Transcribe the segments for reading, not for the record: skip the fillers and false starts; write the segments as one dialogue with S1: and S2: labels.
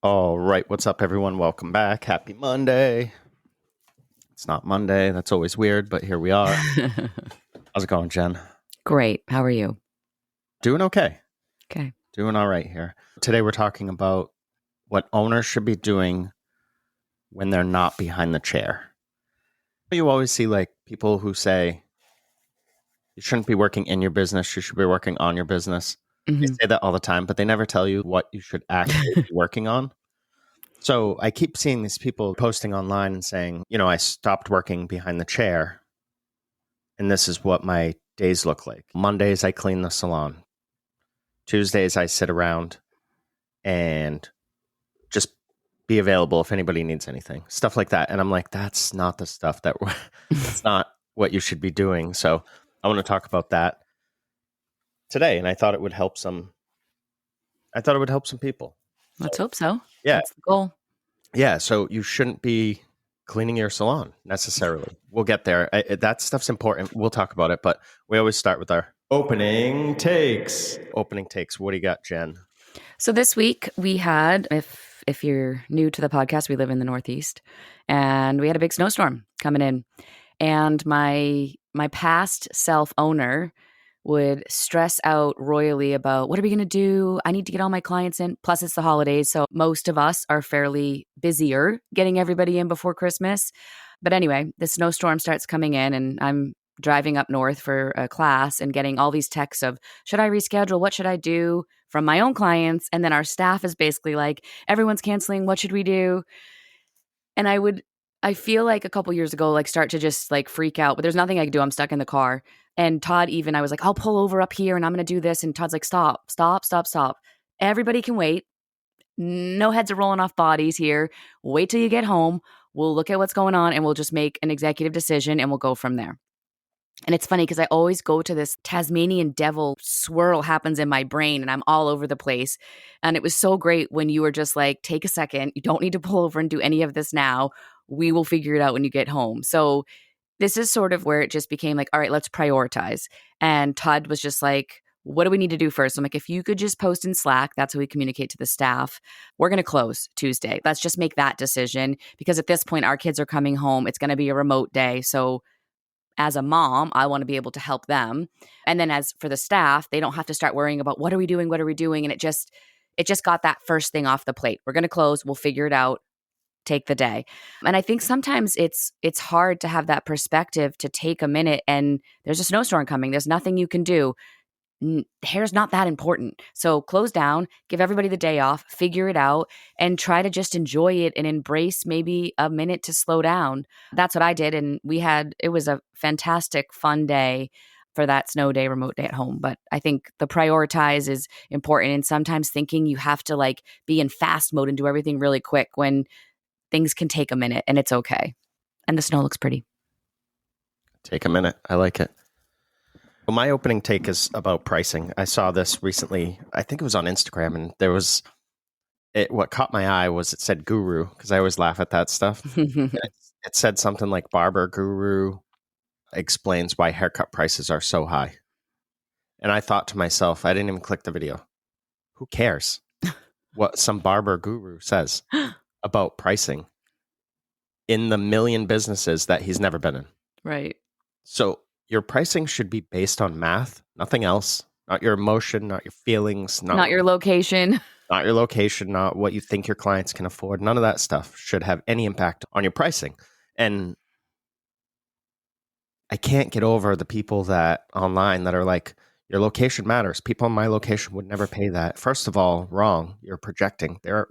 S1: All right. What's up, everyone? Welcome back. Happy Monday. It's not Monday. That's always weird, but here we are. How's it going, Jen?
S2: Great. How are you?
S1: Doing okay.
S2: Okay.
S1: Doing all right here. Today, we're talking about what owners should be doing when they're not behind the chair. You always see like people who say, you shouldn't be working in your business. You should be working on your business. They say that all the time, but they never tell you what you should actually be working on. So I keep seeing these people posting online and saying, I stopped working behind the chair and this is what my days look like. Mondays, I clean the salon. Tuesdays, I sit around and just be available if anybody needs anything, stuff like that. And I'm like, that's not the stuff that's not what you should be doing. So I want to talk about that today. And I thought it would help some people.
S2: Let's hope so.
S1: Yeah.
S2: That's the goal.
S1: Yeah. So you shouldn't be cleaning your salon necessarily. We'll get there. That stuff's important. We'll talk about it, but we always start with our opening takes. What do you got, Jen?
S2: So this week we had, if you're new to the podcast, we live in the Northeast, and we had a big snowstorm coming in. And my past self owner would stress out royally about, what are we going to do? I need to get all my clients in. Plus, it's the holidays, so most of us are fairly busier getting everybody in before Christmas. But anyway, the snowstorm starts coming in, and I'm driving up north for a class and getting all these texts of, should I reschedule? What should I do? From my own clients. And then our staff is basically like, everyone's canceling. What should we do? And I feel like a couple years ago, like start to just like freak out, but there's nothing I can do. I'm stuck in the car. And Todd, even I was like, I'll pull over up here and I'm going to do this. And Todd's like, stop. Everybody can wait. No heads are rolling off bodies here. Wait till you get home. We'll look at what's going on and we'll just make an executive decision and we'll go from there. And it's funny because I always go to this Tasmanian devil swirl happens in my brain and I'm all over the place. And it was so great when you were just like, take a second. You don't need to pull over and do any of this now. We will figure it out when you get home. So this is sort of where it just became like, all right, let's prioritize. And Todd was just like, what do we need to do first? I'm like, if you could just post in Slack, that's how we communicate to the staff. We're going to close Tuesday. Let's just make that decision because at this point, our kids are coming home. It's going to be a remote day. So as a mom, I want to be able to help them. And then as for the staff, they don't have to start worrying about what are we doing? And it just got that first thing off the plate. We're going to close. We'll figure it out. Take the day. And I think sometimes it's hard to have that perspective to take a minute and there's a snowstorm coming. There's nothing you can do. Hair's not that important. So close down, give everybody the day off, figure it out, and try to just enjoy it and embrace maybe a minute to slow down. That's what I did. And it was a fantastic, fun day for that snow day, remote day at home. But I think the prioritize is important. And sometimes thinking you have to like be in fast mode and do everything really quick when things can take a minute and it's okay. And the snow looks pretty.
S1: Take a minute. I like it. Well, my opening take is about pricing. I saw this recently. I think it was on Instagram, and what caught my eye was it said guru, because I always laugh at that stuff. It said something like barber guru explains why haircut prices are so high. And I thought to myself, I didn't even click the video. Who cares what some barber guru says about pricing in the million businesses that he's never been in?
S2: Right.
S1: So your pricing should be based on math, nothing else, not your emotion, not your feelings,
S2: not your location,
S1: not what you think your clients can afford. None of that stuff should have any impact on your pricing. And I can't get over the people that online that are like, your location matters. People in my location would never pay that. First of all, wrong. You're projecting. There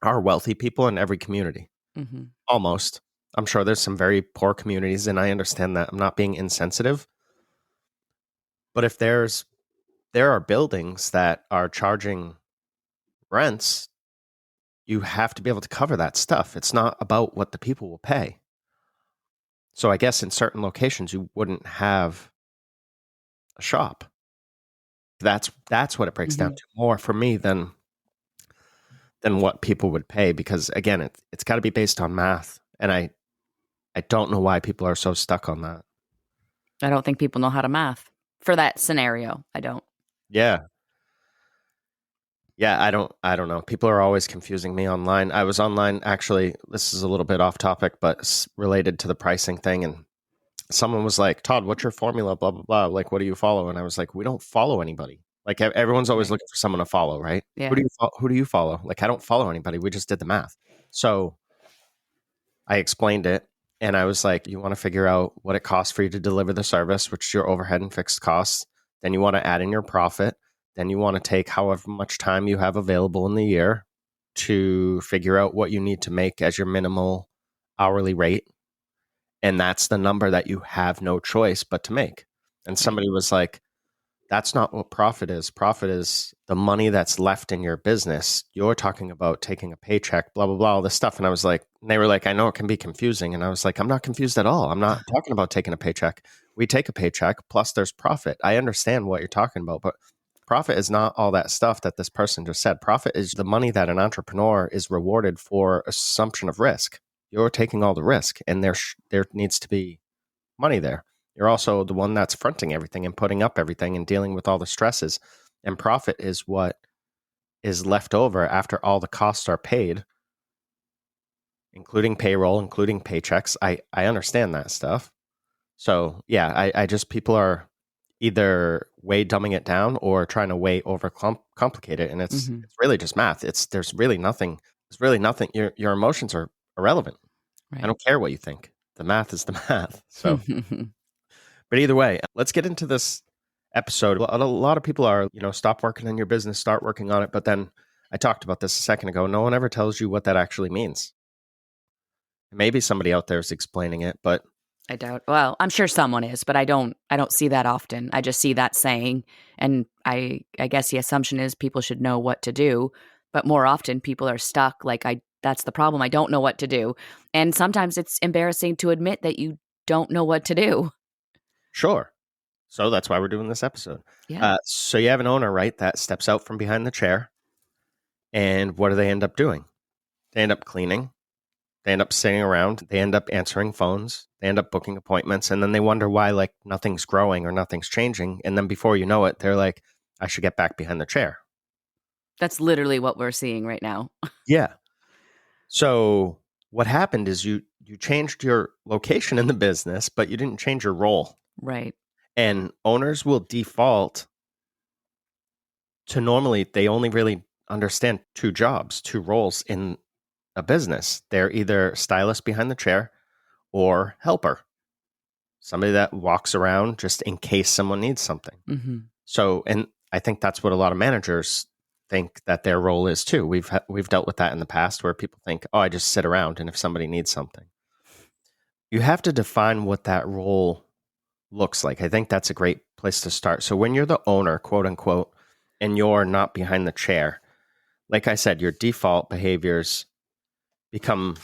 S1: are wealthy people in every community. Mm-hmm. Almost. I'm sure there's some very poor communities, and I understand that. I'm not being insensitive. But if there are buildings that are charging rents, you have to be able to cover that stuff. It's not about what the people will pay. So I guess in certain locations, you wouldn't have a shop. That's what it breaks down to more for me than what people would pay. Because again, it's got to be based on math. And I don't know why people are so stuck on that.
S2: I don't think people know how to math for that scenario. I don't.
S1: Yeah. Yeah, I don't know. People are always confusing me online. I was online actually, this is a little bit off topic, but related to the pricing thing. And someone was like, Todd, what's your formula? Blah, blah, blah. Like, what do you follow? And I was like, we don't follow anybody. Like everyone's always
S2: Right.
S1: looking for someone to follow, right?
S2: Yeah.
S1: Who do you follow? Like, I don't follow anybody. We just did the math. So I explained it and I was like, you want to figure out what it costs for you to deliver the service, which is your overhead and fixed costs. Then you want to add in your profit. Then you want to take however much time you have available in the year to figure out what you need to make as your minimal hourly rate. And that's the number that you have no choice but to make. And
S2: Right.
S1: somebody was like, that's not what profit is. Profit is the money that's left in your business. You're talking about taking a paycheck, blah, blah, blah, all this stuff. And I was like, and they were like, I know it can be confusing. And I was like, I'm not confused at all. I'm not talking about taking a paycheck. We take a paycheck, plus there's profit. I understand what you're talking about, but profit is not all that stuff that this person just said. Profit is the money that an entrepreneur is rewarded for assumption of risk. You're taking all the risk, and there needs to be money there. You're also the one that's fronting everything and putting up everything and dealing with all the stresses. And profit is what is left over after all the costs are paid, including payroll, including paychecks. I understand that stuff. So yeah, I just, people are either way dumbing it down or trying to way over complicate it. And it's really just math. There's really nothing. Your emotions are irrelevant. I
S2: Right.
S1: don't care what you think. The math is the math. So, but either way, let's get into this episode. A lot of people are, stop working on your business, start working on it. But then I talked about this a second ago. No one ever tells you what that actually means. Maybe somebody out there is explaining it, but
S2: I doubt. Well, I'm sure someone is, but I don't see that often. I just see that saying, and I guess the assumption is people should know what to do, but more often people are stuck like that's the problem. I don't know what to do. And sometimes it's embarrassing to admit that you don't know what to do.
S1: sure. So that's why we're doing this episode.
S2: Yeah.
S1: So you have an owner, right, that steps out from behind the chair. And what do they end up doing? They end up cleaning. They end up sitting around. They end up answering phones. They end up booking appointments. And then they wonder why, like, nothing's growing or nothing's changing. And then before you know it, they're like, I should get back behind the chair.
S2: That's literally what we're seeing right now.
S1: Yeah. So what happened is you changed your location in the business, but you didn't change your role.
S2: Right.
S1: And owners will default to, normally they only really understand two jobs, two roles in a business. They're either stylist behind the chair or helper, somebody that walks around just in case someone needs something. So, and I think that's what a lot of managers think that their role is too. We've dealt with that in the past where people think, oh, I just sit around and if somebody needs something. You have to define what that role looks like. I think that's a great place to start. So when you're the owner, quote unquote, and you're not behind the chair, like I said, your default behaviors become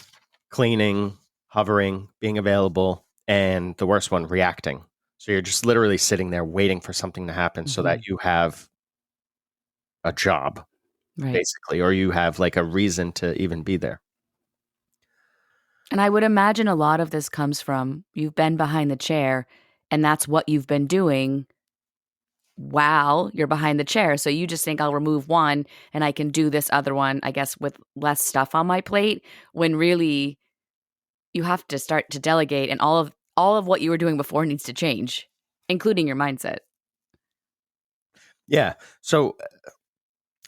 S1: cleaning, hovering, being available, and the worst one, reacting. So you're just literally sitting there waiting for something to happen so that you have a job,
S2: Right.
S1: basically, or you have like a reason to even be there.
S2: And I would imagine a lot of this comes from you've been behind the chair and that's what you've been doing while you're behind the chair. So you just think I'll remove one and I can do this other one, I guess, with less stuff on my plate, when really you have to start to delegate, and all of what you were doing before needs to change, including your mindset.
S1: Yeah. So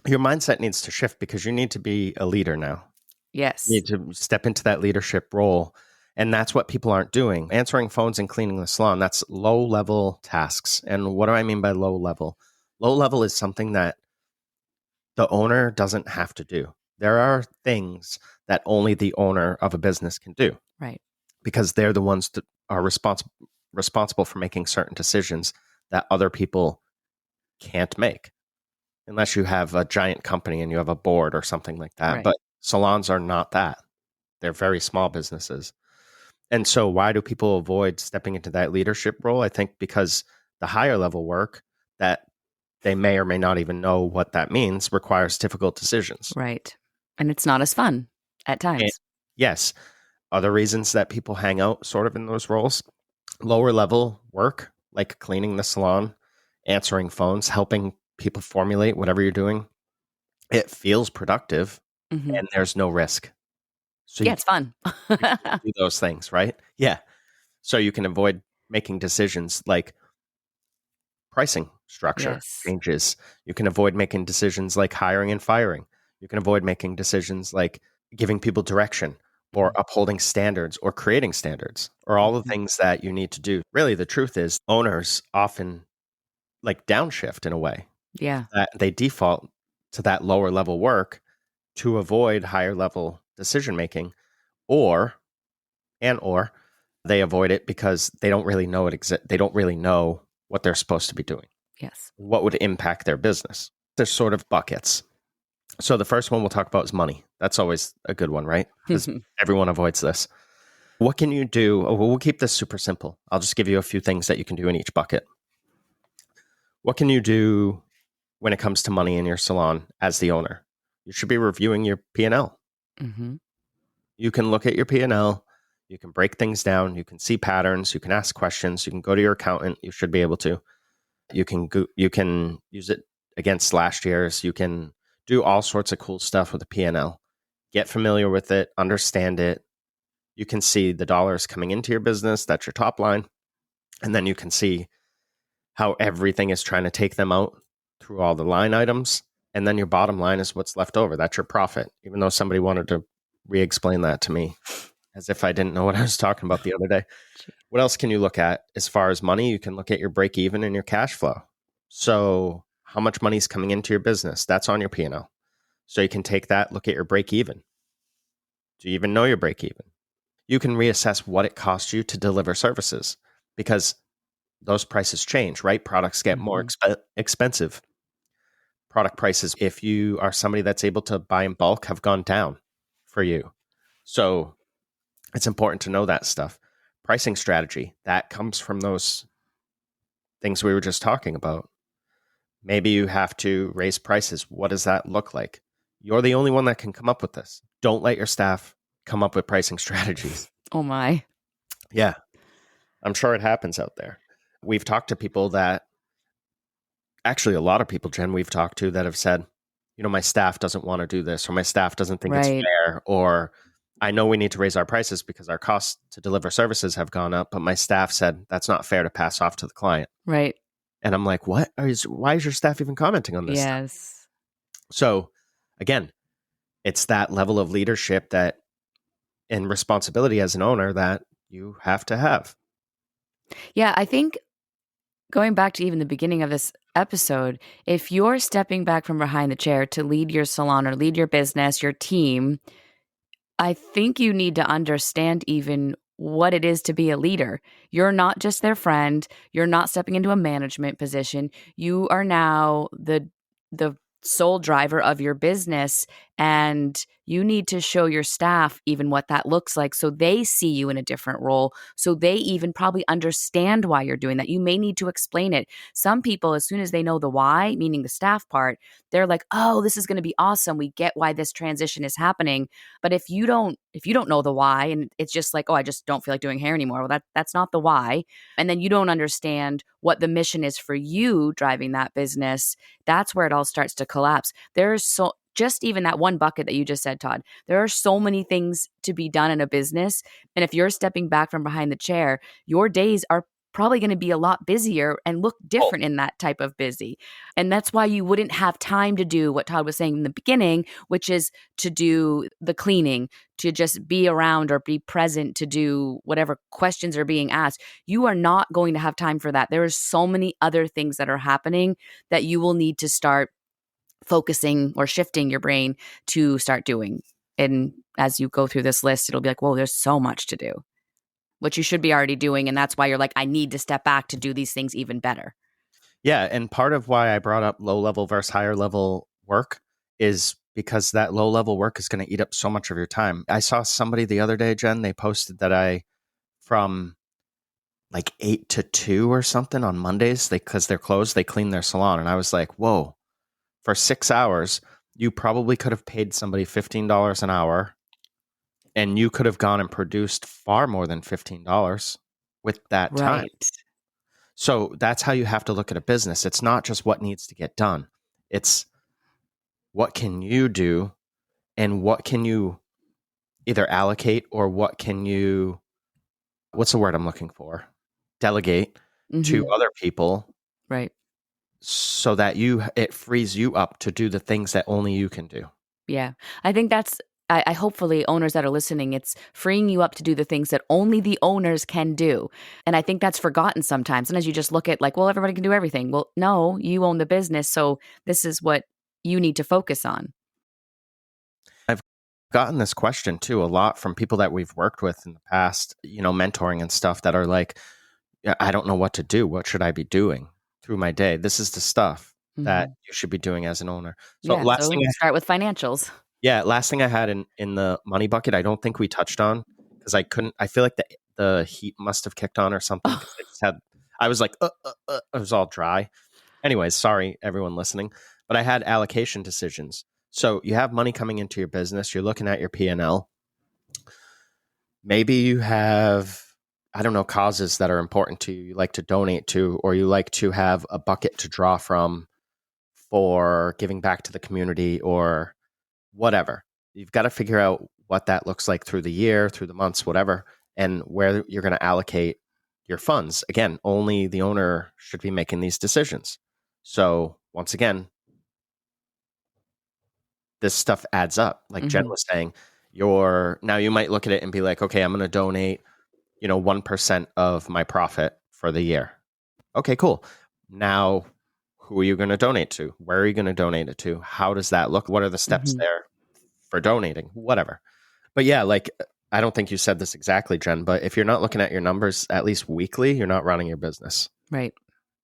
S1: your mindset needs to shift because you need to be a leader now.
S2: Yes.
S1: You need to step into that leadership role. And that's what people aren't doing. Answering phones and cleaning the salon, that's low level tasks. And what do I mean by low level? Low level is something that the owner doesn't have to do. There are things that only the owner of a business can do.
S2: Right.
S1: Because they're the ones that are responsible for making certain decisions that other people can't make. Unless you have a giant company and you have a board or something like that.
S2: Right.
S1: But salons are not that. They're very small businesses. And so why do people avoid stepping into that leadership role? I think because the higher level work that they may or may not even know what that means requires difficult decisions.
S2: Right. And it's not as fun at times.
S1: And yes. Other reasons that people hang out sort of in those roles, lower level work, like cleaning the salon, answering phones, helping people formulate whatever you're doing. it feels productive
S2: Mm-hmm.
S1: and there's no risk. So
S2: Yeah,
S1: you
S2: it's fun.
S1: can do those things, right? Yeah. So you can avoid making decisions like pricing structure
S2: Yes.
S1: changes. You can avoid making decisions like hiring and firing. You can avoid making decisions like giving people direction or upholding standards or creating standards or all the
S2: Mm-hmm.
S1: things that you need to do. Really, the truth is owners often like downshift in a way
S2: Yeah.
S1: that they default to that lower level work to avoid higher level decision making or or they avoid it because they don't really know they don't really know what they're supposed to be doing,
S2: Yes.
S1: what would impact their business. There's sort of buckets. So the first one we'll talk about is money. That's always a good one, right? Because everyone avoids this. What can you do? Oh, we'll keep this super simple. I'll just give you a few things that you can do in each bucket. What can you do when it comes to money in your salon as the owner? You should be reviewing your P&L.
S2: Mm-hmm.
S1: You can look at your P&L. You can break things down. You can see patterns. You can ask questions. You can go to your accountant. You should be able to. You can use it against last year's. You can do all sorts of cool stuff with the P&L. Get familiar with it, understand it. You can see the dollars coming into your business. That's your top line. And then you can see how everything is trying to take them out through all the line items. And then your bottom line is what's left over. That's your profit. Even though somebody wanted to re-explain that to me as if I didn't know what I was talking about the other day. What else can you look at as far as money? You can look at your break even and your cash flow. So how much money is coming into your business? That's on your P&L. So you can take that, look at your break even. Do you even know your break even? You can reassess what it costs you to deliver services because those prices change, right? Products get more expensive. Product prices, if you are somebody that's able to buy in bulk, have gone down for you. So it's important to know that stuff. Pricing strategy, that comes from those things we were just talking about. Maybe you have to raise prices. What does that look like? You're the only one that can come up with this. Don't let your staff come up with pricing strategies.
S2: Oh my.
S1: Yeah, I'm sure it happens out there. We've talked to people that, actually, a lot of people, Jen, we've talked to that have said, my staff doesn't want to do this, or my staff doesn't think it's
S2: Right.
S1: fair, or I know we need to raise our prices because our costs to deliver services have gone up, but my staff said that's not fair to pass off to the client.
S2: Right.
S1: And I'm like, why is your staff even commenting on this stuff?
S2: Yes.
S1: So again, it's that level of leadership that and responsibility as an owner that you have to have.
S2: Yeah, I think going back to even the beginning of this episode, if you're stepping back from behind the chair to lead your salon or lead your business, your team, I think you need to understand even what it is to be a leader. You're not just their friend. You're not stepping into a management position. You are now the sole driver of your business, and you need to show your staff even what that looks like so they see you in a different role, so they even probably understand why you're doing that. You may need to explain it. Some people, as soon as they know the why, meaning the staff part, they're like, "Oh, this is going to be awesome. We get why this transition is happening." But if you don't know the why, and it's just like, "Oh, I just don't feel like doing hair anymore." Well, that's not the why. And then you don't understand what the mission is for you driving that business. That's where it all starts to collapse. There's so just even that one bucket that you just said, Todd, there are so many things to be done in a business. And if you're stepping back from behind the chair, your days are probably going to be a lot busier and look
S1: Oh,
S2: different in that type of busy. And that's why you wouldn't have time to do what Todd was saying in the beginning, which is to do the cleaning, to just be around or be present to do whatever questions are being asked. You are not going to have time for that. There are so many other things that are happening that you will need to start focusing or shifting your brain to start doing. And as you go through this list, it'll be like, whoa, there's so much to do, which you should be already doing. And that's why you're like, I need to step back to do these things even better.
S1: yeah. And part of why I brought up low level versus higher level work is because that low level work is going to eat up so much of your time. I saw somebody the other day, Jen, they posted that from like 8 to 2 or something on Mondays, because they're closed, they clean their salon. And I was like, whoa, for 6 hours, you probably could have paid somebody $15 an hour and you could have gone and produced far more than $15 with that time.
S2: Right.
S1: So that's how you have to look at a business. It's not just what needs to get done. It's what can you do and what can you either allocate or what can you, what's the word I'm looking for? Delegate to
S2: Mm-hmm.
S1: other people
S2: Right.
S1: so that it frees you up to do the things that only you can do.
S2: Yeah. I think that's, I hopefully owners that are listening, it's freeing you up to do the things that only the owners can do. And I think that's forgotten sometimes. Sometimes you just look at like, well, everybody can do everything. Well, no, you own the business. So this is what you need to focus on.
S1: I've gotten this question too a lot from people that we've worked with in the past, mentoring and stuff that are like, "Yeah, I don't know what to do. What should I be doing through my day? This is the stuff that
S2: Mm-hmm.
S1: you should be doing as an owner." So
S2: Yeah. So start with financials.
S1: last thing I had in the money bucket, I don't think we touched on because I feel like the heat must have kicked on or something. 'Cause I was like, it was all dry. Anyways, sorry, everyone listening, but I had allocation decisions. So you have money coming into your business. You're looking at your P&L. Maybe you have, I don't know, causes that are important to you, you like to donate to, or you like to have a bucket to draw from for giving back to the community or whatever. You've got to figure out what that looks like through the year, through the months, whatever, and where you're going to allocate your funds. Again, only the owner should be making these decisions. So once again, this stuff adds up. Like Jen
S2: Mm-hmm.
S1: was saying, now you might look at it and be like, okay, I'm going to donate, 1% of my profit for the year. Okay, cool. Now, who are you going to donate to? Where are you going to donate it to? How does that look? What are the steps
S2: Mm-hmm.
S1: there for donating? Whatever. But yeah, like, I don't think you said this exactly, Jen, but if you're not looking at your numbers at least weekly, you're not running your business.
S2: Right.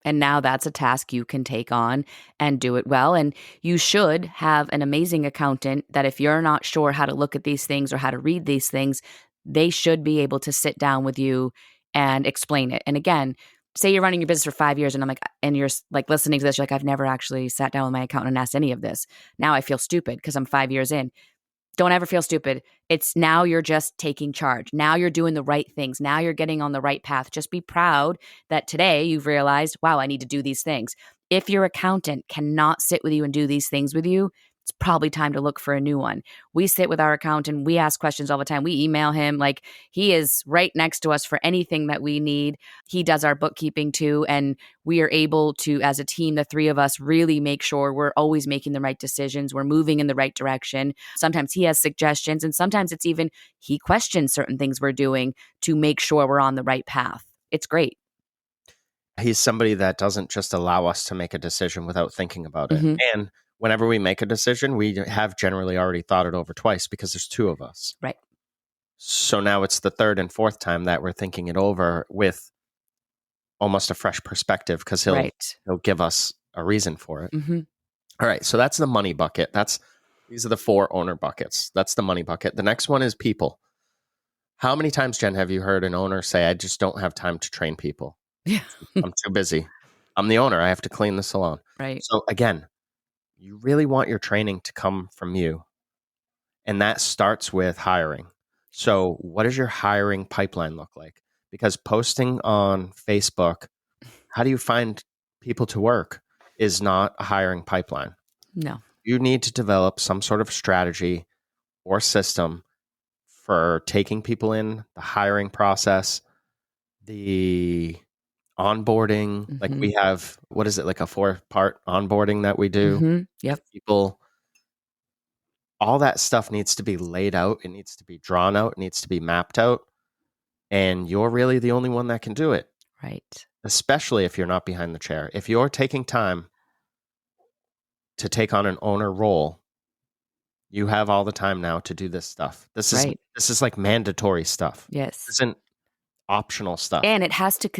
S2: And now that's a task you can take on and do it well. And you should have an amazing accountant that if you're not sure how to look at these things or how to read these things, they should be able to sit down with you and explain it. And again, say you're running your business for 5 years and and you're like listening to this, you're like, I've never actually sat down with my accountant and asked any of this. Now I feel stupid because I'm 5 years in. Don't ever feel stupid. It's now you're just taking charge. Now you're doing the right things. Now you're getting on the right path. Just be proud that today you've realized, wow, I need to do these things. If your accountant cannot sit with you and do these things with you, it's probably time to look for a new one. We sit with our accountant. We ask questions all the time. We email him. Like he is right next to us for anything that we need. He does our bookkeeping too. And we are able to, as a team, the three of us really make sure we're always making the right decisions. We're moving in the right direction. Sometimes he has suggestions, and sometimes it's even he questions certain things we're doing to make sure we're on the right path. It's great.
S1: He's somebody that doesn't just allow us to make a decision without thinking about it.
S2: Mm-hmm.
S1: And whenever we make a decision, we have generally already thought it over twice because there's two of us.
S2: Right.
S1: So now it's the third and fourth time that we're thinking it over with almost a fresh perspective because he'll give us a reason for it.
S2: Mm-hmm.
S1: All right, so that's the money bucket. These are the 4 owner buckets. That's the money bucket. The next one is people. How many times, Jen, have you heard an owner say, "I just don't have time to train people.
S2: Yeah.
S1: I'm too busy. I'm the owner. I have to clean the salon."
S2: Right.
S1: So again, you really want your training to come from you, and that starts with hiring. So what does your hiring pipeline look like? Because posting on Facebook, how do you find people to work, is not a hiring pipeline.
S2: No.
S1: You need to develop some sort of strategy or system for taking people in, the hiring process, the onboarding.
S2: Mm-hmm.
S1: Like we have, what is it, like a 4-part onboarding that we do?
S2: Mm-hmm. Yep.
S1: People, all that stuff needs to be laid out. It needs to be drawn out. It needs to be mapped out. And you're really the only one that can do it.
S2: Right.
S1: Especially if you're not behind the chair. If you're taking time to take on an owner role, you have all the time now to do this stuff. This is like mandatory stuff.
S2: Yes.
S1: This isn't optional stuff.
S2: And it has to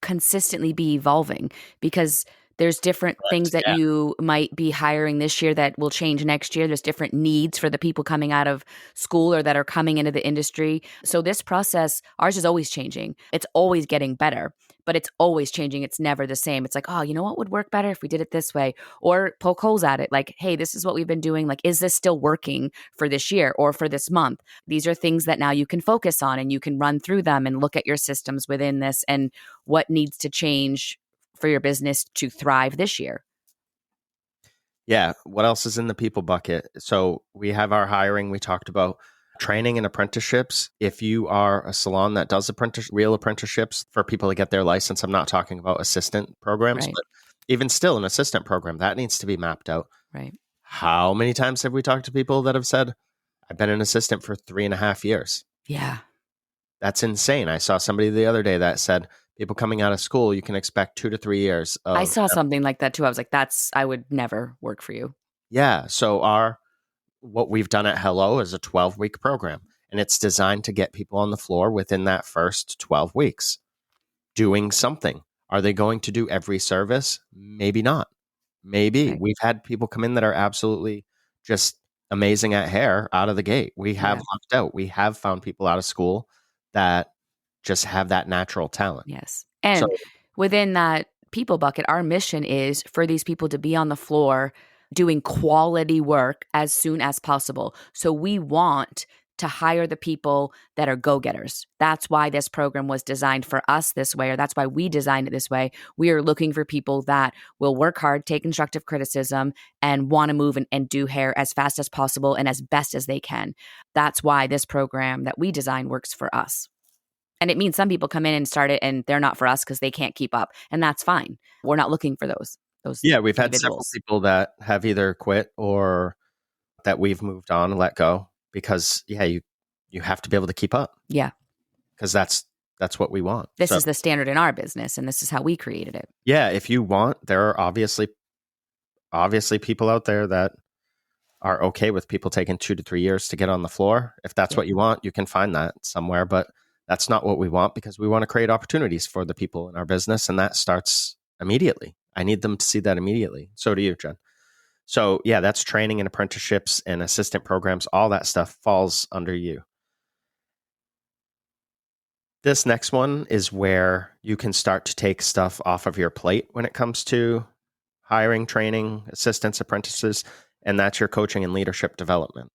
S2: consistently be evolving because there's different things that you might be hiring this year that will change next year. There's different needs for the people coming out of school or that are coming into the industry. So this process, ours is always changing. It's always getting better, but it's always changing. It's never the same. It's like, oh, you know what would work better if we did it this way? Or poke holes at it. Like, hey, this is what we've been doing. Like, is this still working for this year or for this month? These are things that now you can focus on and you can run through them and look at your systems within this and what needs to change for your business to thrive this year.
S1: Yeah. What else is in the people bucket? So we have our hiring. We talked about training and apprenticeships. If you are a salon that does real apprenticeships for people to get their license, I'm not talking about assistant programs,
S2: Right.
S1: but even still, an assistant program that needs to be mapped out.
S2: Right.
S1: How many times have we talked to people that have said, I've been an assistant for 3.5 years?
S2: Yeah.
S1: That's insane. I saw somebody the other day that said, people coming out of school, you can expect 2 to 3 years
S2: I
S1: of.
S2: saw something like that too. I was like, I would never work for you.
S1: Yeah. So what we've done at Hello is a 12-week program, and it's designed to get people on the floor within that first 12 weeks doing something. Are they going to do every service? Maybe not. Maybe.
S2: Right.
S1: We've had people come in that are absolutely just amazing at hair out of the gate. We have
S2: Yeah.
S1: lucked out. We have found people out of school that just have that natural talent.
S2: Yes.
S1: So,
S2: And within that people bucket, our mission is for these people to be on the floor doing quality work as soon as possible. So we want to hire the people that are go-getters. That's why this program was designed for us this way, or that's why we designed it this way. We are looking for people that will work hard, take constructive criticism, and want to move and do hair as fast as possible and as best as they can. That's why this program that we designed works for us. And it means some people come in and start it and they're not for us because they can't keep up. And that's fine. We're not looking for those
S1: yeah, we've had several
S2: individuals.
S1: people that have either quit or that we've moved on and let go because, yeah, you have to be able to keep up
S2: Yeah.
S1: because that's what we want.
S2: This
S1: So,
S2: is the standard in our business and this is how we created it.
S1: yeah, if you want, there are obviously people out there that are okay with people taking 2 to 3 years to get on the floor. If that's
S2: Yeah.
S1: what you want, you can find that somewhere, but that's not what we want because we want to create opportunities for the people in our business, and that starts immediately. I need them to see that immediately. So do you, Jen. So, yeah, that's training and apprenticeships and assistant programs. All that stuff falls under you. This next one is where you can start to take stuff off of your plate when it comes to hiring, training, assistants, apprentices, and that's your coaching and leadership development.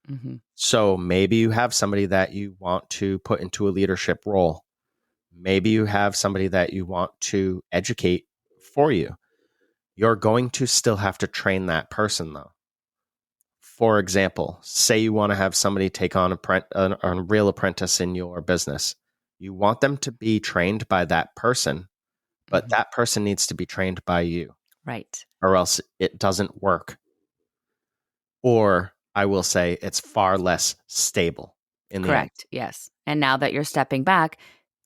S2: Mm-hmm.
S1: So maybe you have somebody that you want to put into a leadership role. Maybe you have somebody that you want to educate for you. You're going to still have to train that person, though. For example, say you want to have somebody take on a real apprentice in your business. You want them to be trained by that person, but
S2: Mm-hmm.
S1: that person needs to be trained by you,
S2: Right.
S1: or else it doesn't work. Or I will say it's far less stable in the end.
S2: Correct. Yes. And now that you're stepping back,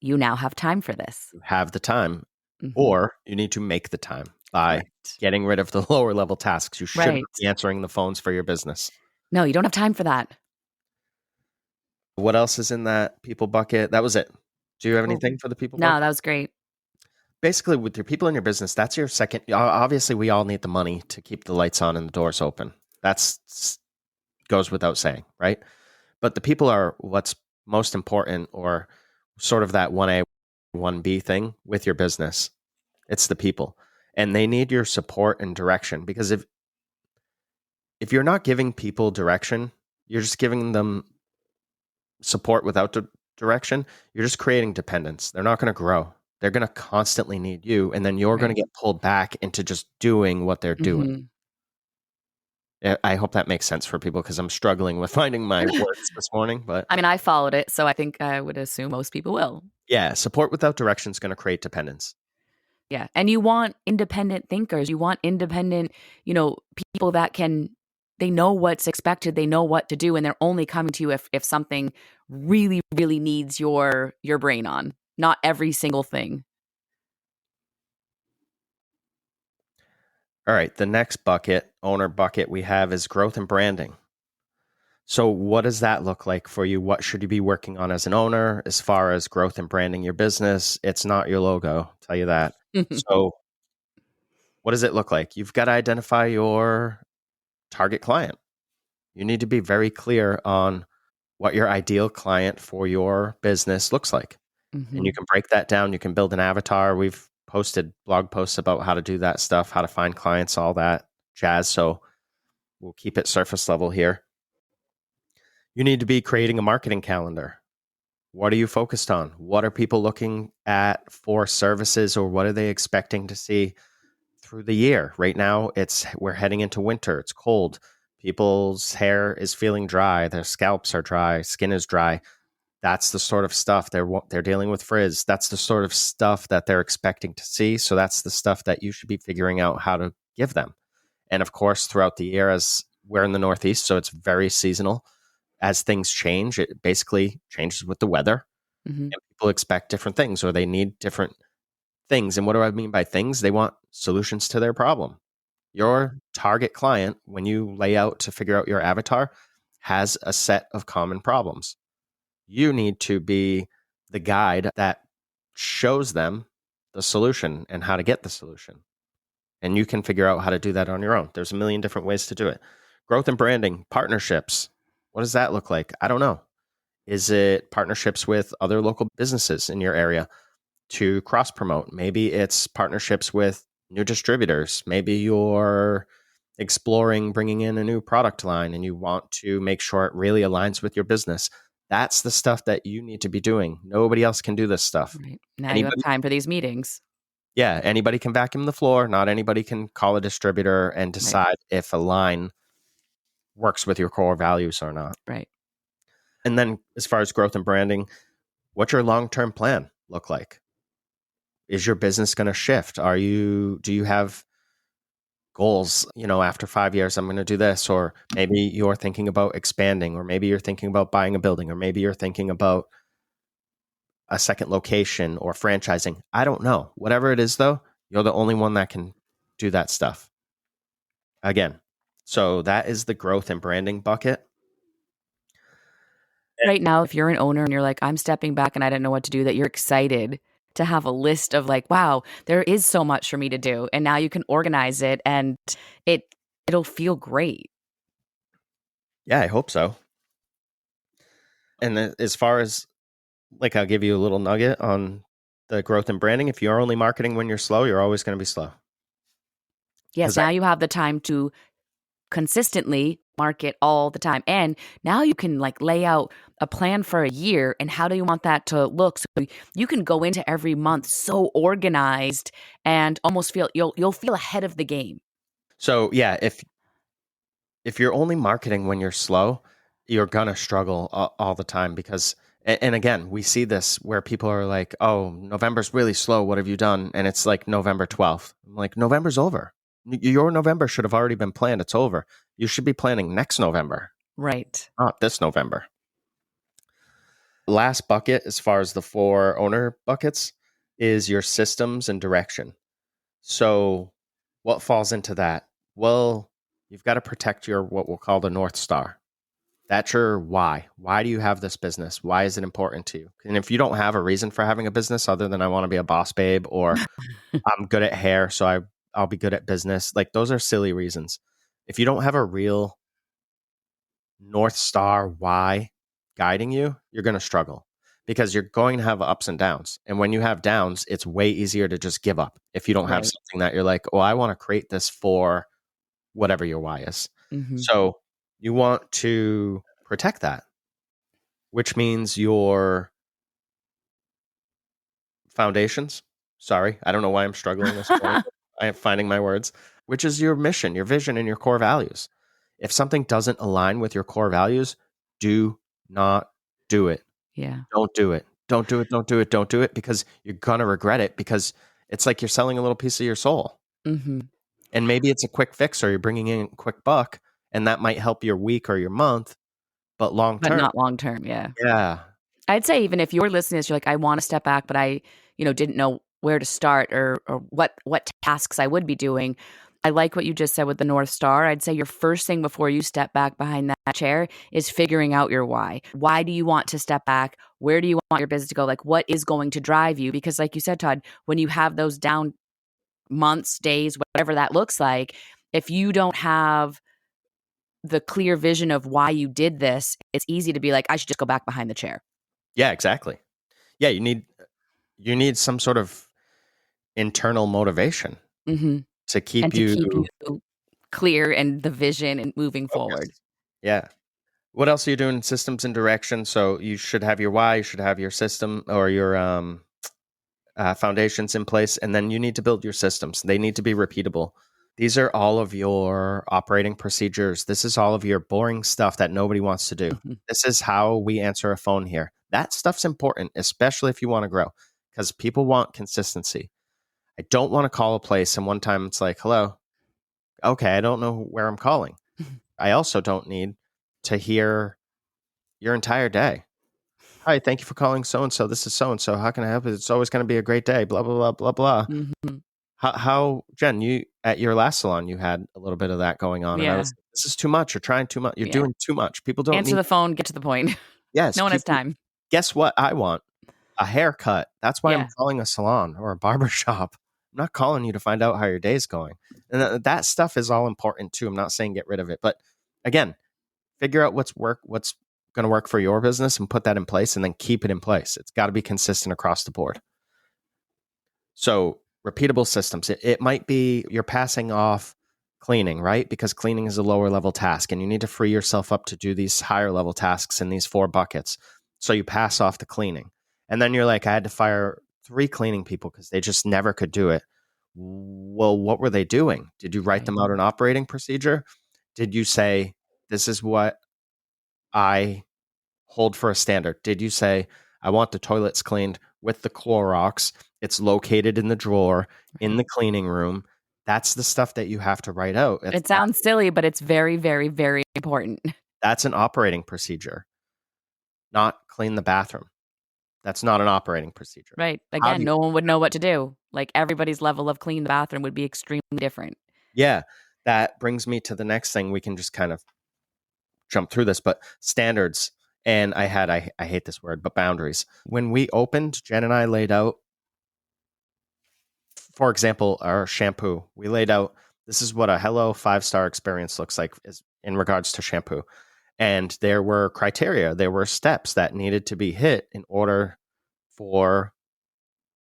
S2: you now have time for this.
S1: You have the time,
S2: Mm-hmm.
S1: or you need to make the time by
S2: Correct.
S1: getting rid of the lower level tasks. You shouldn't
S2: Right.
S1: be answering the phones for your business.
S2: No, you don't have time for that.
S1: What else is in that people bucket? That was it. Do you have
S2: Cool.
S1: anything for the people
S2: No,
S1: bucket?
S2: that was great.
S1: Basically, with your people in your business, that's your second. Obviously, we all need the money to keep the lights on and the doors open. That's goes without saying, right? But the people are what's most important, or sort of that 1A, 1B thing with your business. It's the people, and they need your support and direction, because if you're not giving people direction, you're just giving them support without direction. You're just creating dependence. They're not going to grow. They're going to constantly need you, and then you're going
S2: Right.
S1: to get pulled back into just doing what they're doing.
S2: Mm-hmm.
S1: I hope that makes sense for people because I'm struggling with finding my words this morning. But
S2: I mean, I followed it, so I think I would assume most people will.
S1: yeah, support without direction is going to create dependence.
S2: Yeah. And you want independent thinkers. You want independent, people that they know what's expected, they know what to do, and they're only coming to you if something really, really needs your brain on. Not every single thing.
S1: All right, the next owner bucket we have is growth and branding. So what does that look like for you? What should you be working on as an owner as far as growth and branding your business? It's not your logo, I'll tell you that. So what does it look like? You've got to identify your target client. You need to be very clear on what your ideal client for your business looks like.
S2: Mm-hmm.
S1: And you can break that down. You can build an avatar. We've posted blog posts about how to do that stuff, how to find clients, all that jazz. So we'll keep it surface level here. You need to be creating a marketing calendar. What are you focused on? What are people looking at for services, or what are they expecting to see through the year. Right now, we're heading into winter. It's cold. People's hair is feeling dry. Their scalps are dry. Skin is dry. That's the sort of stuff they're dealing with frizz. That's the sort of stuff that they're expecting to see. So that's the stuff that you should be figuring out how to give them. And of course, throughout the year, as we're in the Northeast, so it's very seasonal. As things change, it basically changes with the weather.
S2: Mm-hmm.
S1: And people expect different things, or they need different things. And what do I mean by things? They want solutions to their problem. Your target client, when you lay out to figure out your avatar, has a set of common problems. You need to be the guide that shows them the solution and how to get the solution. And you can figure out how to do that on your own. There's a million different ways to do it. Growth and branding, partnerships. What does that look like? I don't know. Is it partnerships with other local businesses in your area to cross promote? Maybe it's partnerships with new distributors. Maybe you're exploring bringing in a new product line and you want to make sure it really aligns with your business. That's the stuff that you need to be doing. Nobody else can do this stuff.
S2: Right. Now you have
S1: Anybody,
S2: time for these meetings.
S1: yeah, anybody can vacuum the floor. Not anybody can call a distributor and
S2: Right.
S1: decide if a line works with your core values or not.
S2: Right.
S1: And then as far as growth and branding, what's your long-term plan look like? Is your business going to shift? Do you have goals, after 5 years, I'm going to do this, or maybe you're thinking about expanding, or maybe you're thinking about buying a building, or maybe you're thinking about a second location or franchising. I don't know. Whatever it is, though, you're the only one that can do that stuff. Again, so that is the growth and branding bucket.
S2: Right now, if you're an owner and you're like, I'm stepping back and I didn't know what to do, that you're excited to have a list of like, wow, there is so much for me to do. And now you can organize it and it'll feel great.
S1: Yeah, I hope so. And as far as I'll give you a little nugget on the growth and branding. If you're only marketing when you're slow, you're always going to be slow.
S2: Yes, now you have the time to consistently market all the time. And now you can like lay out a plan for a year and how do you want that to look. So you can go into every month so organized and almost feel you'll feel ahead of the game.
S1: So yeah, if you're only marketing when you're slow, you're gonna struggle all the time because, and again, we see this where people are like, "Oh, November's really slow. What have you done?" And it's like November 12th. I'm like, November's over. Your November should have already been planned. It's over. You should be planning next November,
S2: Right.
S1: not this November. Last bucket, as far as the 4 owner buckets, is your systems and direction. So what falls into that? Well, you've got to protect your what we'll call the North Star. That's your why. Why do you have this business? Why is it important to you? And if you don't have a reason for having a business other than I want to be a boss babe or I'm good at hair, so I'll be good at business, like those are silly reasons. If you don't have a real North Star why guiding you, you're going to struggle because you're going to have ups and downs. And when you have downs, it's way easier to just give up if you don't have something that you're like, oh, I want to create this for whatever your why is.
S2: Mm-hmm.
S1: So you want to protect that, which means your foundations. Sorry, I don't know why I'm struggling this morning. I am finding my words, which is your mission, your vision, and your core values. If something doesn't align with your core values, do not do it.
S2: Yeah.
S1: Don't do it. Don't do it. Don't do it. Don't do it because you're going to regret it because it's like you're selling a little piece of your soul.
S2: Mm-hmm.
S1: And maybe it's a quick fix or you're bringing in a quick buck and that might help your week or your month, but long term.
S2: But not long term. Yeah.
S1: Yeah.
S2: I'd say even if you're listening, you're like, I want to step back, but I, didn't know where to start or what tasks I would be doing. I like what you just said with the North Star. I'd say your first thing before you step back behind that chair is figuring out your why. Why do you want to step back? Where do you want your business to go? Like, what is going to drive you? Because like you said, Todd, when you have those down months, days, whatever that looks like, if you don't have the clear vision of why you did this, it's easy to be like, I should just go back behind the chair.
S1: Yeah, exactly. Yeah, you need some sort of internal motivation to keep
S2: and to keep you clear and the vision and moving forward.
S1: Yeah. What else are you doing in systems and direction? So you should have your why, you should have your system or your foundations in place, and then you need to build your systems. They need to be repeatable. These are all of your operating procedures. This is all of your boring stuff that nobody wants to do. This is how we answer a phone here. That stuff's important, especially if you want to grow, because people want consistency. I don't want to call a place and one time it's like, hello. Okay, I don't know where I'm calling. I also don't need to hear your entire day. Hi, thank you for calling so-and-so. This is so-and-so. How can I help you? It's always going to be a great day. Blah, blah, blah, blah, blah.
S2: Mm-hmm.
S1: How, Jen, you at your last salon, you had a little bit of that going on. And I was, this is too much. You're trying too much. You're doing too much. People don't
S2: answer the phone, get to the point.
S1: Yes.
S2: No one has time.
S1: Guess what I want? A haircut. That's why I'm calling a salon or a barber shop. I'm not calling you to find out how your day's going. And that stuff is all important too. I'm not saying get rid of it. But again, figure out what's going to work for your business and put that in place and then keep it in place. It's got to be consistent across the board. So repeatable systems. It might be you're passing off cleaning, right? Because cleaning is a lower level task and you need to free yourself up to do these higher level tasks in these 4 buckets. So you pass off the cleaning. And then you're like, I had to fire 3 cleaning people because they just never could do it. Well, what were they doing? Did you write them out an operating procedure? Did you say, this is what I hold for a standard? Did you say, I want the toilets cleaned with the Clorox? It's located in the drawer in the cleaning room. That's the stuff that you have to write out.
S2: It sounds silly, but it's very, very, very important.
S1: That's an operating procedure, not clean the bathroom. That's not an operating procedure.
S2: Right. Again, no one would know what to do. Like everybody's level of clean the bathroom would be extremely different.
S1: Yeah. That brings me to the next thing. We can just kind of jump through this, but standards. And I hate this word, but boundaries. When we opened, Jen and I laid out, for example, our shampoo. We laid out, this is what a hello 5-star experience looks like in regards to shampoo. And there were criteria, there were steps that needed to be hit in order for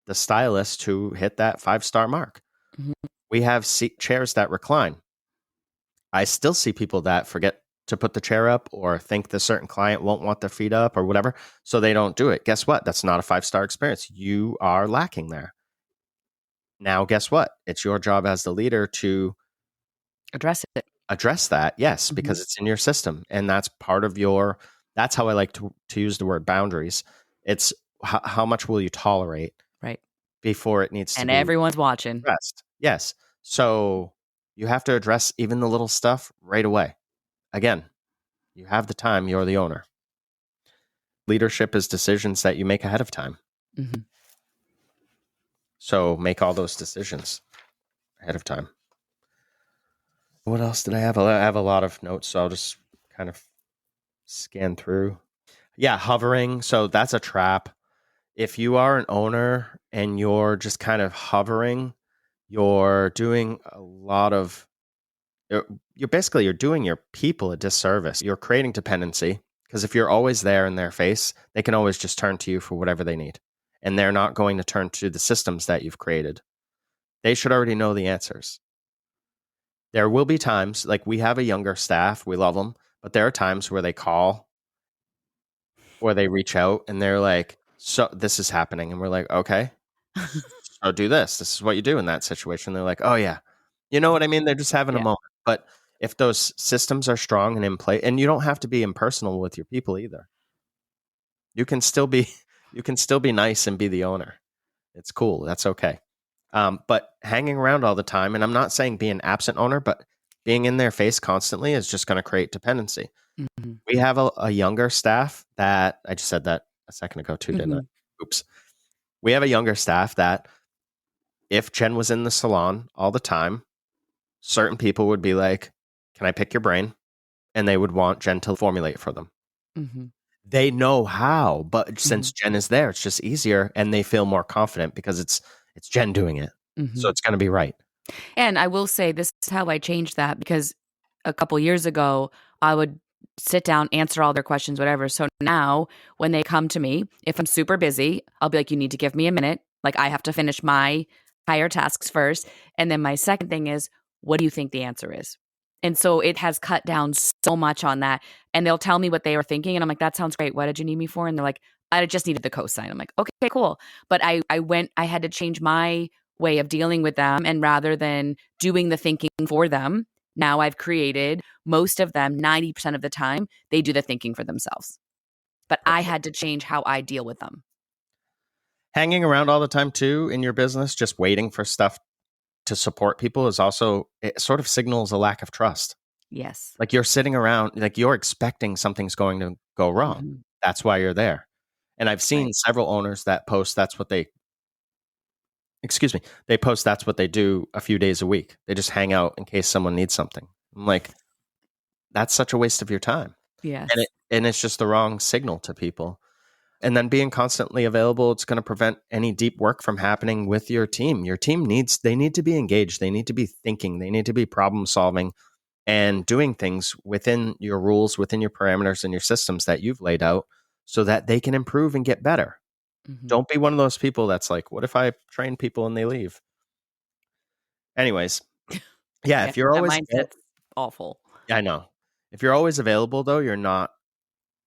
S1: the stylist to hit that 5-star mark. Mm-hmm. We have chairs that recline. I still see people that forget to put the chair up or think the certain client won't want their feet up or whatever, so they don't do it. Guess what? That's not a 5-star experience. You are lacking there. Now, guess what? It's your job as the leader to
S2: address it.
S1: Address that, yes, because it's in your system. And that's part of that's how I like to use the word boundaries. It's how much will you tolerate before it needs to be.
S2: And everyone's watching.
S1: Addressed. Yes. So you have to address even the little stuff right away. Again, you have the time, you're the owner. Leadership is decisions that you make ahead of time. Mm-hmm. So make all those decisions ahead of time. What else did I have? I have a lot of notes, so I'll just kind of scan through. Yeah, hovering. So that's a trap. If you are an owner and you're just kind of hovering, you're doing a lot of, you're doing your people a disservice. You're creating dependency because if you're always there in their face, they can always just turn to you for whatever they need. And they're not going to turn to the systems that you've created. They should already know the answers. There will be times, like we have a younger staff, we love them, but there are times where they call or they reach out and they're like, so this is happening. And we're like, okay, so do this. This is what you do in that situation. They're like, oh yeah. You know what I mean? They're just having a moment. But if those systems are strong and in place, and you don't have to be impersonal with your people either. You can still be nice and be the owner. It's cool. That's okay. But hanging around all the time, and I'm not saying be an absent owner, but being in their face constantly is just going to create dependency. Mm-hmm. We have a younger staff that, I just said that a second ago too, didn't I? Oops. We have a younger staff that if Jen was in the salon all the time, certain people would be like, can I pick your brain? And they would want Jen to formulate for them. Mm-hmm. They know how, but since Jen is there, it's just easier and they feel more confident because it's Jen doing it. Mm-hmm. So it's going to be right.
S2: And I will say this is how I changed that because a couple years ago, I would sit down, answer all their questions, whatever. So now when they come to me, if I'm super busy, I'll be like, you need to give me a minute. Like I have to finish my higher tasks first. And then my second thing is, what do you think the answer is? And so it has cut down so much on that. And they'll tell me what they were thinking. And I'm like, that sounds great. What did you need me for? And they're like, I just needed the cosign. I'm like, okay, cool. But I had to change my way of dealing with them. And rather than doing the thinking for them, now I've created most of them, 90% of the time, they do the thinking for themselves. But I had to change how I deal with them.
S1: Hanging around all the time too in your business, just waiting for stuff to support people is also, it sort of signals a lack of trust.
S2: Yes.
S1: Like you're sitting around, like you're expecting something's going to go wrong.
S2: Mm-hmm.
S1: That's why you're there. And I've seen several owners that post they post that's what they do a few days a week. They just hang out in case someone needs something. I'm like, that's such a waste of your time.
S2: Yes.
S1: And it's just the wrong signal to people. And then being constantly available, it's going to prevent any deep work from happening with your team. Your team they need to be engaged. They need to be thinking. They need to be problem solving and doing things within your rules, within your parameters and your systems that you've laid out so that they can improve and get better. Mm-hmm. Don't be one of those people that's like, what if I train people and they leave? Anyways, yeah, if you're always
S2: mindset's awful.
S1: I know. If you're always available though, you're not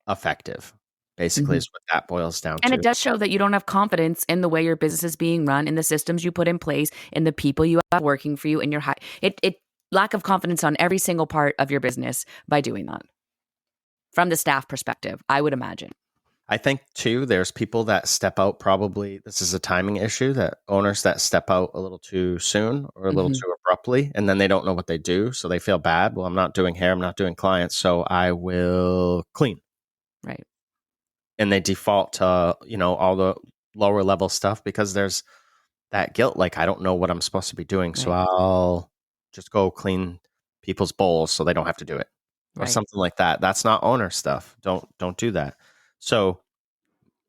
S1: effective. Basically, is what that boils down to.
S2: And it does show that you don't have confidence in the way your business is being run, in the systems you put in place, in the people you have working for you, in your it lack of confidence on every single part of your business by doing that. From the staff perspective, I would imagine.
S1: I think too, there's people that step out. Probably this is a timing issue, that owners that step out a little too soon or a little too abruptly, and then they don't know what they do, so they feel bad. Well, I'm not doing hair, I'm not doing clients, so I will clean.
S2: Right.
S1: And they default to, all the lower level stuff because there's that guilt. Like, I don't know what I'm supposed to be doing. Right. So I'll just go clean people's bowls so they don't have to do it or something like that. That's not owner stuff. Don't do that. So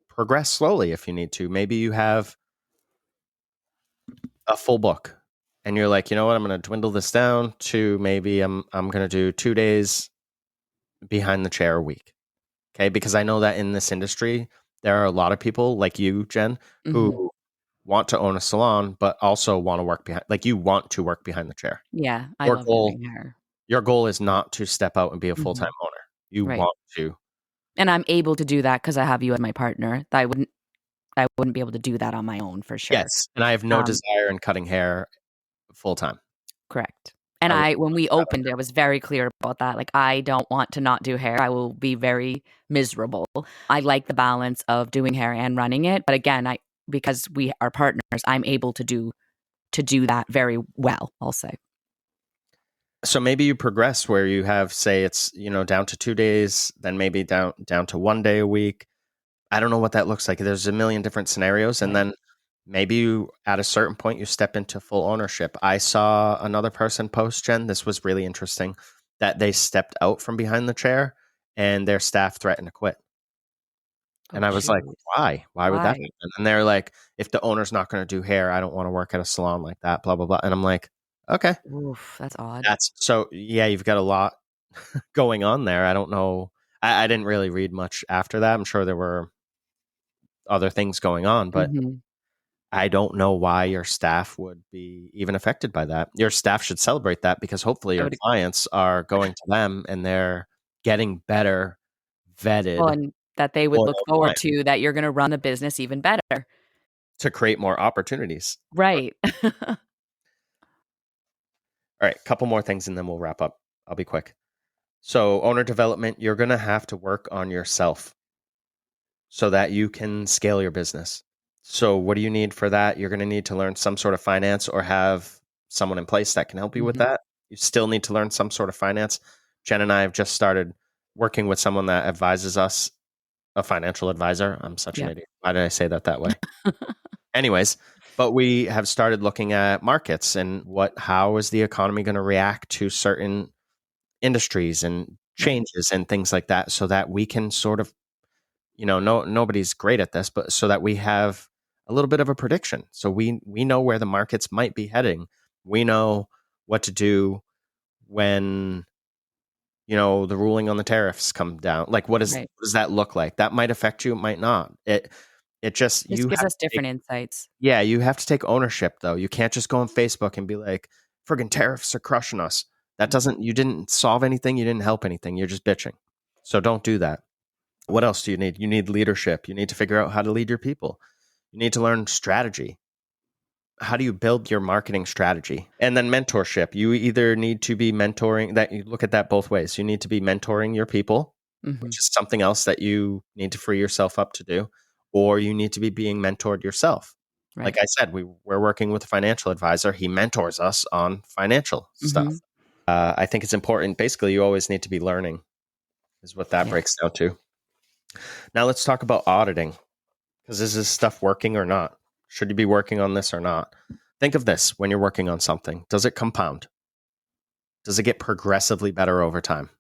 S1: progress slowly if you need to. Maybe you have a full book and you're like, you know what, I'm going to dwindle this down to maybe I'm going to do 2 days behind the chair a week. Okay, because I know that in this industry, there are a lot of people like you, Jen, who want to own a salon, but also want to work behind, like you want to work behind the chair.
S2: Yeah, I love doing hair.
S1: Your goal is not to step out and be a full-time owner. You want to. And
S2: I'm able to do that because I have you as my partner. I wouldn't be able to do that on my own for sure.
S1: Yes, and I have no desire in cutting hair full-time.
S2: Correct. And when we opened, I was very clear about that. Like, I don't want to not do hair. I will be very miserable. I like the balance of doing hair and running it. But again, because we are partners, I'm able to do that very well, I'll say.
S1: So maybe you progress where you have, say it's, down to 2 days, then maybe down to 1 day a week. I don't know what that looks like. There's a million different scenarios. And then maybe you, at a certain point, you step into full ownership. I saw another person post, Jen, this was really interesting, that they stepped out from behind the chair and their staff threatened to quit. And I was like, why? Why would that happen? And they're like, if the owner's not going to do hair, I don't want to work at a salon like that, blah, blah, blah. And I'm like, okay.
S2: Oof, that's odd.
S1: You've got a lot going on there. I don't know. I didn't really read much after that. I'm sure there were other things going on, but I don't know why your staff would be even affected by that. Your staff should celebrate that because hopefully your clients are going to them and they're getting better vetted.
S2: Well, and that they would look forward to that you're going to run the business even better.
S1: To create more opportunities.
S2: Right.
S1: All right, a couple more things and then we'll wrap up. I'll be quick. So owner development, you're going to have to work on yourself so that you can scale your business. So what do you need for that? You're going to need to learn some sort of finance or have someone in place that can help you with that. You still need to learn some sort of finance. Jen and I have just started working with someone that advises us, a financial advisor. I'm such an idiot. Why did I say that way? Anyways, but we have started looking at markets and how is the economy going to react to certain industries and changes and things like that so that we can sort of, nobody's great at this, but so that we have a little bit of a prediction. So we know where the markets might be heading. We know what to do when, the ruling on the tariffs come down. Like, what does that look like? That might affect you. It might not. It just
S2: gives us different insights.
S1: Yeah. You have to take ownership though. You can't just go on Facebook and be like, friggin' tariffs are crushing us. That doesn't, you didn't solve anything. You didn't help anything. You're just bitching. So don't do that. What else do you need? You need leadership. You need to figure out how to lead your people. You need to learn strategy. How do you build your marketing strategy? And then mentorship. You either need to be mentoring, that you look at that both ways. You need to be mentoring your people, which is something else that you need to free yourself up to do, or you need to be being mentored yourself.
S2: Right.
S1: Like I said, we're working with a financial advisor. He mentors us on financial stuff. I think it's important. Basically, you always need to be learning, is what that breaks down to. Now let's talk about auditing, because is this stuff working or not? Should you be working on this or not? Think of this when you're working on something. Does it compound? Does it get progressively better over time?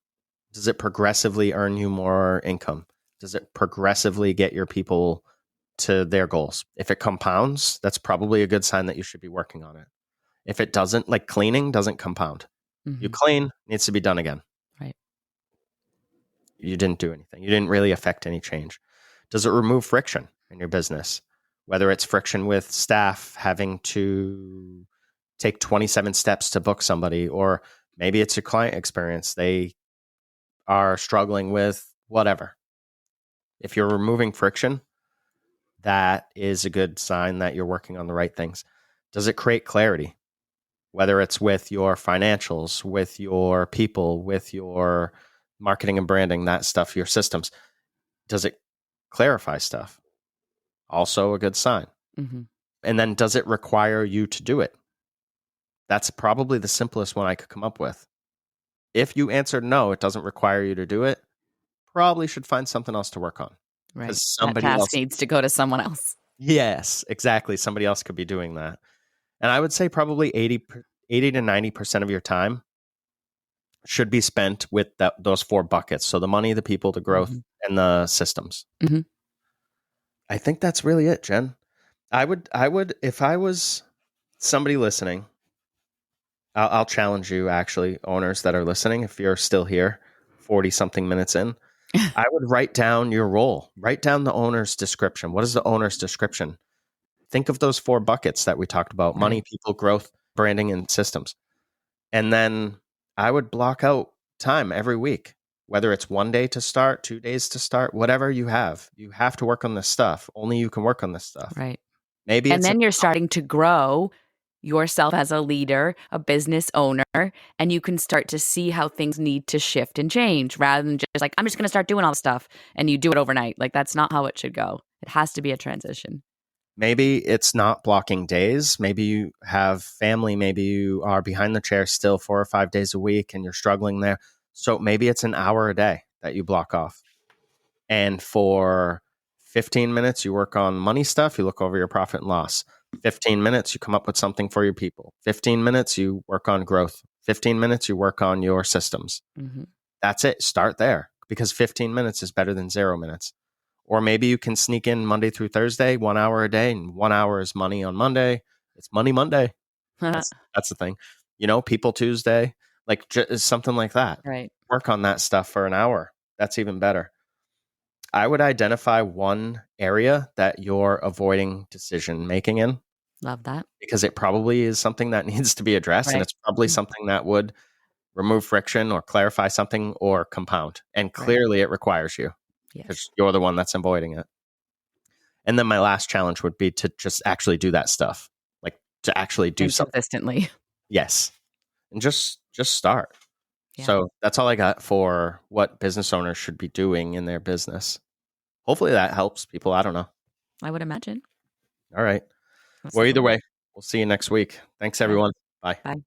S1: Does it progressively earn you more income? Does it progressively get your people to their goals? If it compounds, that's probably a good sign that you should be working on it. If it doesn't, like cleaning doesn't compound. You clean, needs to be done again.
S2: Right.
S1: You didn't do anything. You didn't really affect any change. Does it remove friction in your business? Whether it's friction with staff having to take 27 steps to book somebody, or maybe it's a client experience. They are struggling with whatever. If you're removing friction, that is a good sign that you're working on the right things. Does it create clarity? Whether it's with your financials, with your people, with your marketing and branding, that stuff, your systems. Does it clarify stuff? Also a good sign. And then does it require you to do it? That's probably the simplest one I could come up with. If you answered no, it doesn't require you to do it, probably should find something else to work on.
S2: Right.
S1: Because somebody
S2: that task
S1: else
S2: needs to go to someone else.
S1: Yes, exactly. Somebody else could be doing that. And I would say probably 80 to 90% of your time should be spent with those 4 buckets. So the money, the people, the growth, and the systems. I think that's really it, Jen. I would, if I was somebody listening, I'll challenge you, actually, owners that are listening, if you're still here 40 something minutes in, I would write down your role, write down the owner's description. What is the owner's description? Think of those 4 buckets that we talked about: money, people, growth, branding, and systems. And then I would block out time every week, whether it's 1 day to start, 2 days to start, whatever you have. You have to work on this stuff. Only you can work on this stuff.
S2: Right.
S1: Maybe
S2: and then you're starting to grow yourself as a leader, a business owner, and you can start to see how things need to shift and change rather than just like, I'm just going to start doing all this stuff and you do it overnight. Like, that's not how it should go. It has to be a transition.
S1: Maybe it's not blocking days. Maybe you have family. Maybe you are behind the chair still 4 or 5 days a week and you're struggling there. So maybe it's an hour a day that you block off. And for 15 minutes, you work on money stuff. You look over your profit and loss. 15 minutes, you come up with something for your people. 15 minutes, you work on growth. 15 minutes, you work on your systems. That's it. Start there, because 15 minutes is better than 0 minutes. Or maybe you can sneak in Monday through Thursday, 1 hour a day, and 1 hour is money on Monday. It's Money Monday. That's the thing. People Tuesday, like something like that.
S2: Right.
S1: Work on that stuff for an hour. That's even better. I would identify one area that you're avoiding decision making in.
S2: Love that.
S1: Because it probably is something that needs to be addressed, and it's probably something that would remove friction or clarify something or compound. And clearly it requires you, because you're the one that's avoiding it. And then my last challenge would be to just actually do that stuff, like to actually do something
S2: consistently.
S1: Yes. And just start. So that's all I got for what business owners should be doing in their business. Hopefully that helps people. I don't know.
S2: I would imagine.
S1: All right. Well, either way, we'll see you next week. Thanks, everyone. Bye.
S2: Bye.